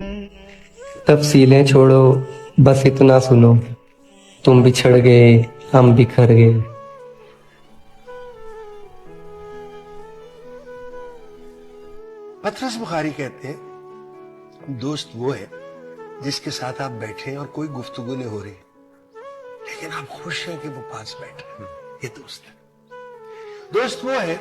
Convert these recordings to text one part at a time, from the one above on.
तफसीलें छोड़ो, बस इतना सुनो, तुम बिछड़ गए, हम बिखर गए। पतरस बुखारी कहते हैं दोस्त वो है जिसके साथ आप बैठे हैं और कोई गुफ्तगू नहीं हो रही, लेकिन आप खुश हैं कि वो पास बैठे हैं। ये दोस्त है। दोस्त वो है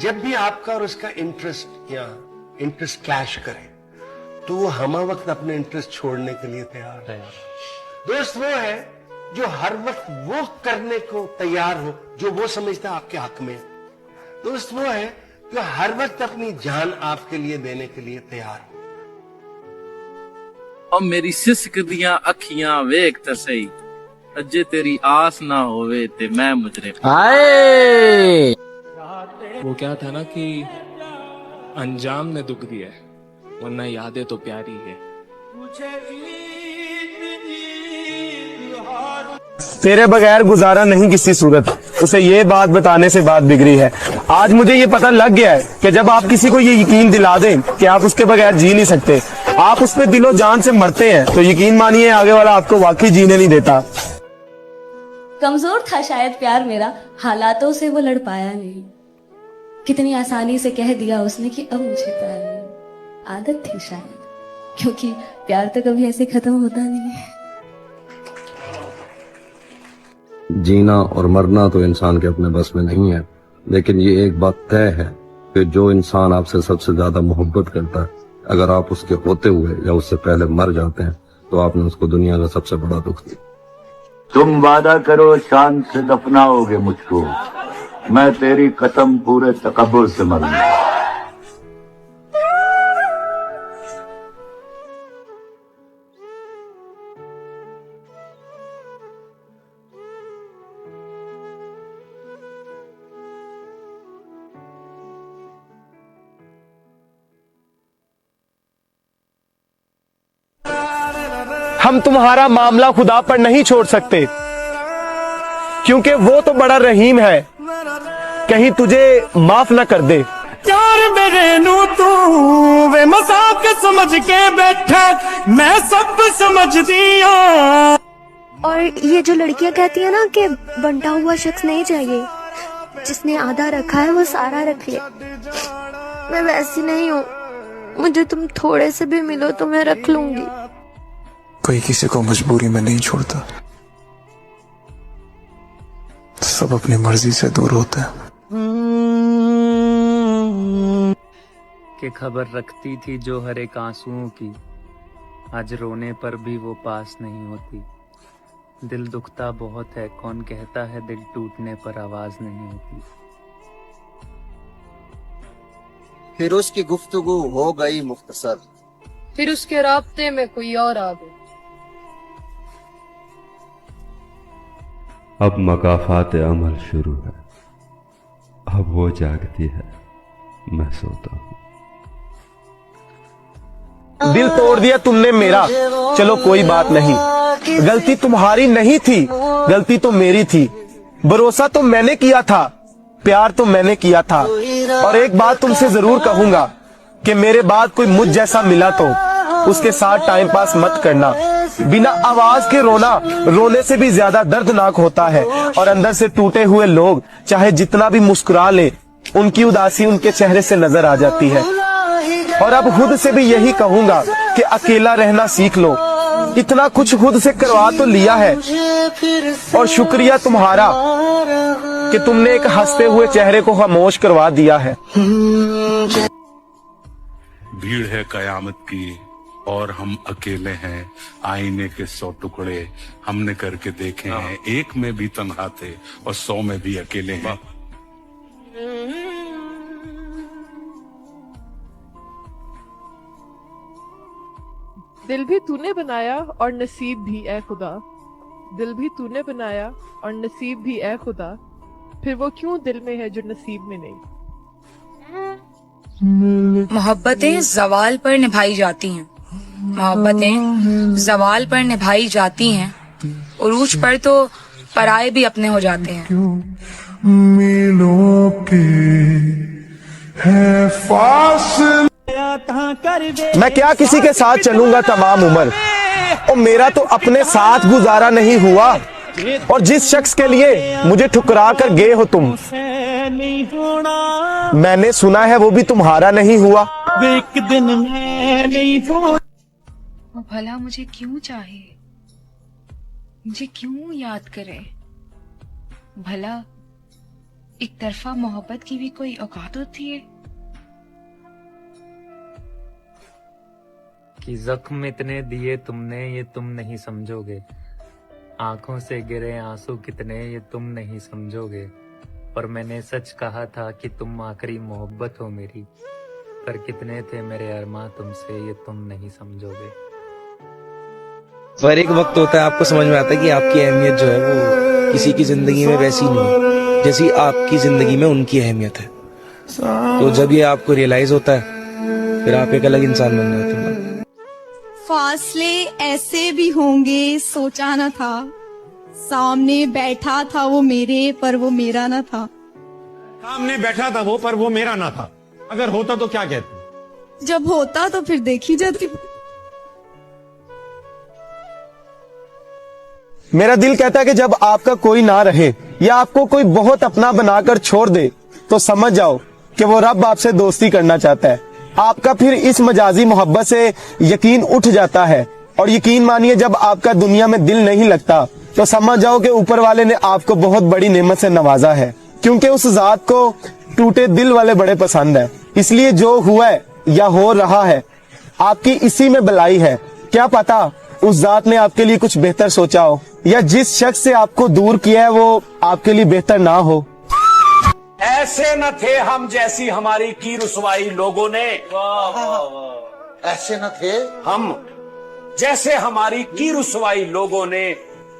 जब भी आपका और उसका इंटरेस्ट क्लैश करे तो वो हमा वक्त अपने इंटरेस्ट छोड़ने के लिए तैयार है। दोस्त वो है जो हर वक्त वो करने को तैयार हो जो वो समझता है आपके हक में। दोस्त वो है जो हर वक्त अपनी जान आपके लिए देने के लिए तैयार हो। और मेरी सिसक दियां अखियां वेख त सही, अजे तेरी आस ना होवे ते मैं मुजरे। वो क्या था ना कि अंजाम ने दुख दिया है, वरना यादें तो प्यारी है। तेरे बगैर गुजारा नहीं किसी सूरत, उसे ये बात बताने से बात बिगड़ी है। आज मुझे ये पता लग गया है कि जब आप किसी को ये यकीन दिला दें कि आप उसके बगैर जी नहीं सकते, आप उस पे दिलो जान से मरते हैं, तो यकीन मानिए आगे वाला आपको वाकई जीने नहीं देता। कमजोर था शायद प्यार मेरा, हालातों से वो लड़ पाया नहीं। कितनी आसानी से कह दिया उसने कि अब मुझे प्यार नहीं। आदत थी शायद, क्योंकि प्यार तो कभी ऐसे खत्म होता नहीं है। जीना और मरना तो इंसान के अपने बस में नहीं है, लेकिन ये एक बात तय है कि जो इंसान आपसे सबसे ज्यादा मोहब्बत करता है, अगर आप उसके होते हुए या उससे पहले मर जाते हैं तो आपने उसको दुनिया का सबसे बड़ा दुख दिया। तुम वादा करो शान से दफनाओगे मुझको, मैं तेरी कसम पूरे तकब्बुर से मरूंगा। हम तुम्हारा मामला खुदा पर नहीं छोड़ सकते, क्योंकि वो तो बड़ा रहीम है, कहीं तुझे माफ न कर दे। यार मेरे नू तू वे मजाक समझ के बैठा, मैं सब समझ दिया। और ये जो लड़कियां कहती है ना कि बंटा हुआ शख्स नहीं चाहिए, जिसने आधा रखा है वो सारा रख ले, मैं वैसी नहीं हूँ। मुझे तुम थोड़े से भी मिलो तो मैं रख लूंगी। कोई किसी को मजबूरी में नहीं छोड़ता, सब अपनी मर्जी से दूर होता है। कि खबर रखती थी जो हर एक आंसुओं की, आज रोने पर भी वो पास नहीं होती। दिल दुखता बहुत है, कौन कहता है दिल टूटने पर आवाज नहीं होती। फिर उसकी गुफ्तगू हो गई मुख्तसर, फिर उसके राब्ते में कोई और आ गया। अब मकाफात अमल शुरू है, अब वो जागती है, मैं सोता हूँ। दिल तोड़ दिया तुमने मेरा, चलो कोई बात नहीं, गलती तुम्हारी नहीं थी, गलती तो मेरी थी। भरोसा तो मैंने किया था, प्यार तो मैंने किया था। और एक बात तुमसे जरूर कहूंगा कि मेरे बाद कोई मुझ जैसा मिला तो उसके साथ टाइम पास मत करना। बिना आवाज के रोना रोने से भी ज्यादा दर्दनाक होता है, और अंदर से टूटे हुए लोग चाहे जितना भी मुस्कुरा ले, उनकी उदासी उनके चेहरे से नजर आ जाती है। और अब खुद से भी यही कहूंगा कि अकेला रहना सीख लो। इतना कुछ खुद से करवा तो लिया है, और शुक्रिया तुम्हारा कि तुमने एक हंसते हुए चेहरे को खामोश करवा दिया है। भीड़ है कयामत की और हम अकेले हैं, आईने के 100 टुकड़े हमने करके देखे हैं, एक में भी तन्हा थे और 100 में भी अकेले हैं। दिल भी तूने बनाया और नसीब भी ए खुदा, दिल भी तूने बनाया और नसीब भी ए खुदा, फिर वो क्यों दिल में है जो नसीब में नहीं। मोहब्बतें जवाल पर निभाई जाती हैं, मोहब्बतें जवाल पर निभाई जाती हैं, उरूज पर तो पराए भी अपने हो जाते हैं। मिलों के है फासले मैं क्या किसी के साथ चलूंगा तमाम उम्र, और मेरा तो अपने साथ गुजारा नहीं हुआ। और जिस शख्स के लिए मुझे ठुकरा कर गए हो तुम, मैंने सुना है वो भी तुम्हारा नहीं हुआ। एक दिन मैं नहीं वो भला मुझे क्यों चाहे, मुझे क्यों याद करे? भला एक तरफा मोहब्बत की भी कोई औकात होती है? कि जख्म इतने दिए तुमने ये तुम नहीं समझोगे, आंखों से गिरे आंसू कितने ये तुम नहीं समझोगे। पर मैंने सच कहा था कि तुम आखिरी मोहब्बत हो मेरी, पर कितने थे मेरे अरमां तुमसे ये तुम नहीं समझोगे। पर एक वक्त होता है आपको समझ में आता है कि आपकी अहमियत जो है वो किसी की जिंदगी में वैसी नहीं है जैसी आपकी जिंदगी में उनकी अहमियत है। तो जब ये आपको रियलाइज होता है फिर आप एक अलग इंसान बन जाते हैं। फासले ऐसे भी होंगे सोचा न था, सामने बैठा था वो मेरे पर वो मेरा न था। सामने बैठा था वो पर वो मेरा ना था, अगर होता तो क्या कहते? जब होता तो फिर देखी जाती। मेरा दिल कहता है कि जब आपका कोई ना रहे या आपको कोई बहुत अपना बनाकर छोड़ दे तो समझ जाओ कि वो रब आपसे दोस्ती करना चाहता है। आपका फिर इस मजाजी मोहब्बत से यकीन उठ जाता है। और यकीन मानिए जब आपका दुनिया में दिल नहीं लगता तो समझ जाओ कि ऊपर वाले ने आपको बहुत बड़ी नेमत से नवाजा है, क्योंकि उस जात को टूटे दिल वाले बड़े पसंद है। इसलिए जो हुआ है या हो रहा है आपकी इसी में भलाई है। क्या पता उस जात ने आपके लिए कुछ बेहतर सोचा हो, या जिस शख्स से आपको दूर किया है वो आपके लिए बेहतर ना हो। ऐसे न थे हम जैसी हमारी की रुसवाई लोगों ने, ऐसे न थे हम जैसे हमारी की रुसवाई लोगों ने,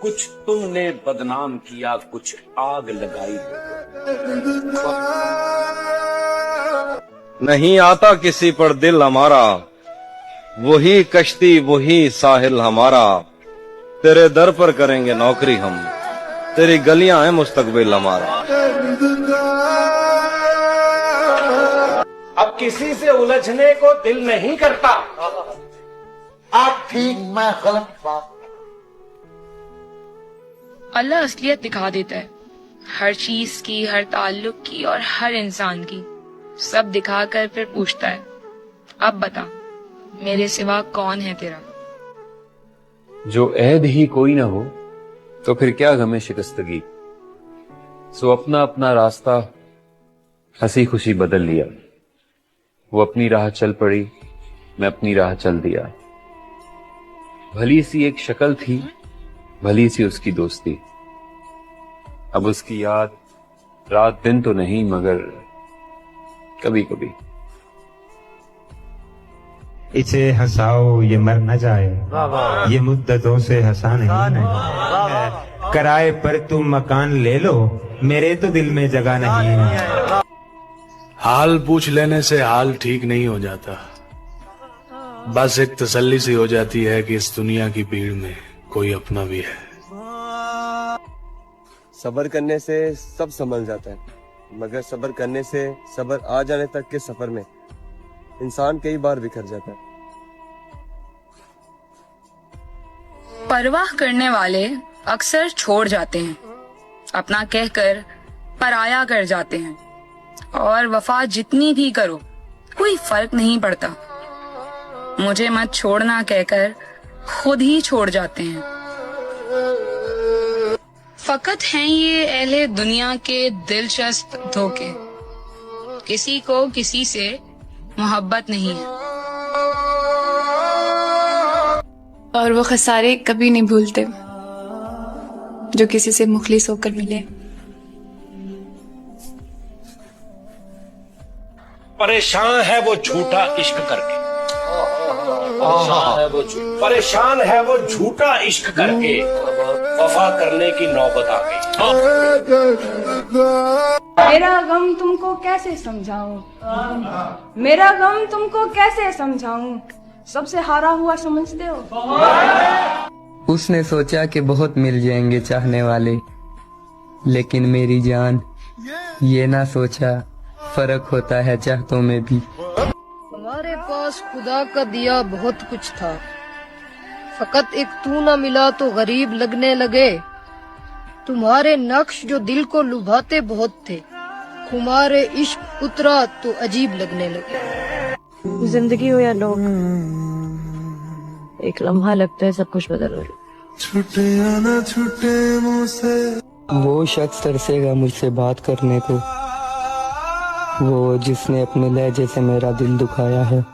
कुछ तुमने बदनाम किया कुछ आग लगाई। नहीं आता किसी पर दिल हमारा, वही कश्ती वही साहिल हमारा। तेरे दर पर करेंगे नौकरी हम, तेरी गलियां हैं मुस्तकबिल हमारा। अब किसी से उलझने को दिल नहीं करता। आप ठीक मैं गलत बात। अल्लाह असलियत दिखा देता है, हर चीज की, हर ताल्लुक की और हर इंसान की, सब दिखाकर फिर पूछता है अब बता मेरे सिवा कौन है तेरा। जो ऐद ही कोई ना हो तो फिर क्या गमे शिकस्तगी। सो अपना अपना रास्ता हंसी खुशी बदल लिया। वो अपनी राह चल पड़ी, मैं अपनी राह चल दिया। भली सी एक शक्ल थी, भली सी उसकी दोस्ती। अब उसकी याद रात दिन तो नहीं मगर कभी कभी। इसे हंसाओ ये मर न जाए, ये मुद्दतों से हंसा नहीं है। किराए पर तुम मकान ले लो, मेरे तो दिल में जगह नहीं है। हाल पूछ लेने से हाल ठीक नहीं हो जाता, बस एक तसल्ली सी हो जाती है कि इस दुनिया की भीड़ में कोई अपना भी है। सब्र करने से सब संभल जाता है, मगर सब्र करने से सब्र आ जाने तक के सफर में इंसान कई बार बिखर जाता है। परवाह करने वाले अक्सर छोड़ जाते हैं, अपना कहकर पराया कर जाते हैं, और वफा जितनी भी करो कोई फर्क नहीं पड़ता। मुझे मत छोड़ना कहकर खुद ही छोड़ जाते हैं। फकत हैं ये अहले दुनिया के दिलचस्प धोखे, किसी को किसी से मोहब्बत नहीं है। और वो खसारे कभी नहीं भूलते जो किसी से मुखलिस होकर मिले। परेशान है वो झूठा इश्क करके, परेशान है वो झूठा इश्क करके, वफा करने की नौबत आ गई। मेरा गम तुमको कैसे समझाऊं, मेरा गम तुमको कैसे समझाऊं, सबसे हारा हुआ समझते हो। उसने सोचा कि बहुत मिल जाएंगे चाहने वाले, लेकिन मेरी जान ये ना सोचा फर्क होता है चाहतों में भी। तुम्हारे पास खुदा का दिया बहुत कुछ था, फकत एक तू ना मिला तो गरीब लगने लगे। तुम्हारे नक्श जो दिल को लुभाते बहुत थे, तुम्हारे इश्क उतरा तो अजीब लगने लगे। जिंदगी हो या लोग, एक लम्हा लगता है सब कुछ बदल हो। छूटे या ना छूटे मुझसे, वो शख्स तरसेगा मुझसे बात करने को, वो जिसने अपने लहजे से मेरा दिल दुखाया है।